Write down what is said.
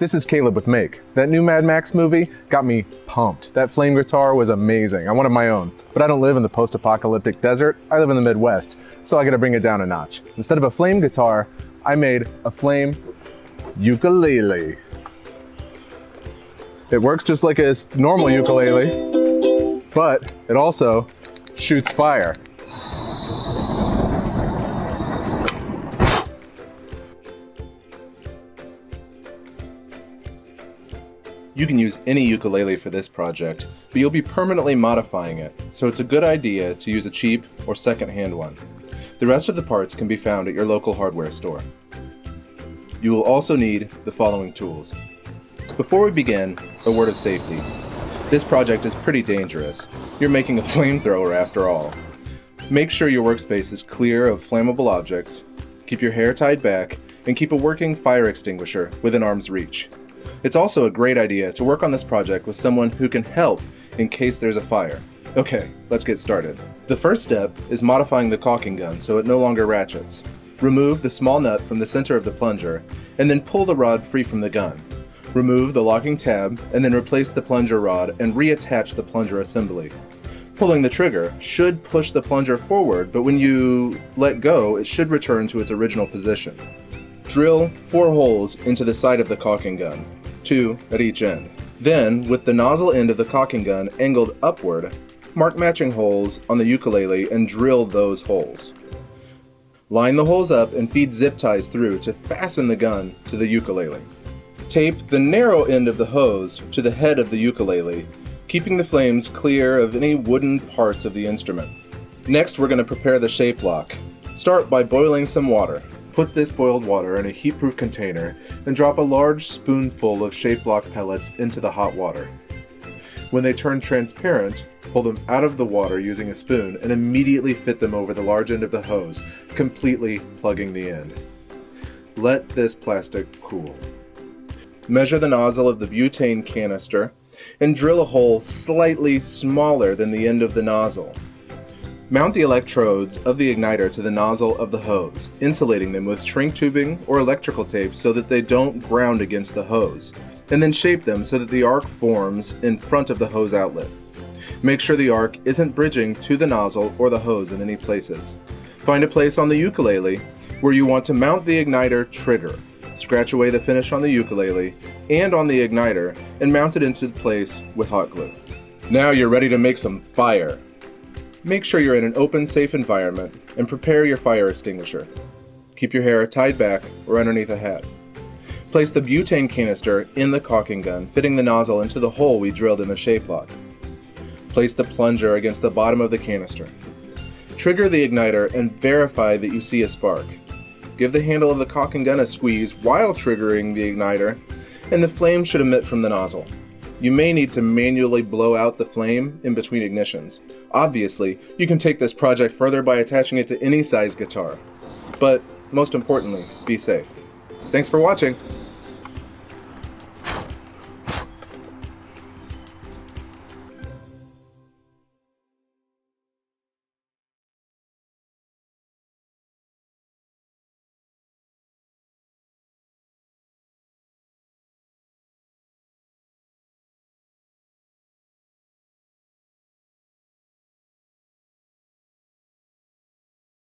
This is Caleb with Make. That new Mad Max movie got me pumped. That flame guitar was amazing. I wanted my own. But I don't live in the post-apocalyptic desert. I live in the Midwest, so I gotta bring it down a notch. Instead of a flame guitar, I made a flame ukulele. It works just like a normal ukulele, but it also shoots fire. You can use any ukulele for this project, but you'll be permanently modifying it, so it's a good idea to use a cheap or second-hand one. The rest of the parts can be found at your local hardware store. You will also need the following tools. Before we begin, a word of safety. This project is pretty dangerous. You're making a flamethrower after all. Make sure your workspace is clear of flammable objects, keep your hair tied back, and keep a working fire extinguisher within arm's reach. It's also a great idea to work on this project with someone who can help in case there's a fire. Okay, let's get started. The first step is modifying the caulking gun so it no longer ratchets. Remove the small nut from the center of the plunger, and then pull the rod free from the gun. Remove the locking tab, and then replace the plunger rod and reattach the plunger assembly. Pulling the trigger should push the plunger forward, but when you let go, it should return to its original position. Drill 4 holes into the side of the caulking gun, 2 at each end. Then, with the nozzle end of the caulking gun angled upward, mark matching holes on the ukulele and drill those holes. Line the holes up and feed zip ties through to fasten the gun to the ukulele. Tape the narrow end of the hose to the head of the ukulele, keeping the flames clear of any wooden parts of the instrument. Next, we're going to prepare the shape block. Start by boiling some water. Put this boiled water in a heat-proof container and drop a large spoonful of shape block pellets into the hot water. When they turn transparent, pull them out of the water using a spoon and immediately fit them over the large end of the hose, completely plugging the end. Let this plastic cool. Measure the nozzle of the butane canister and drill a hole slightly smaller than the end of the nozzle. Mount the electrodes of the igniter to the nozzle of the hose, insulating them with shrink tubing or electrical tape so that they don't ground against the hose, and then shape them so that the arc forms in front of the hose outlet. Make sure the arc isn't bridging to the nozzle or the hose in any places. Find a place on the ukulele where you want to mount the igniter trigger. Scratch away the finish on the ukulele and on the igniter and mount it into place with hot glue. Now you're ready to make some fire. Make sure you're in an open, safe environment and prepare your fire extinguisher. Keep your hair tied back or underneath a hat. Place the butane canister in the caulking gun, fitting the nozzle into the hole we drilled in the shape block. Place the plunger against the bottom of the canister. Trigger the igniter and verify that you see a spark. Give the handle of the caulking gun a squeeze while triggering the igniter, and the flame should emit from the nozzle. You may need to manually blow out the flame in between ignitions. Obviously, you can take this project further by attaching it to any size guitar. But most importantly, be safe. Thanks for watching.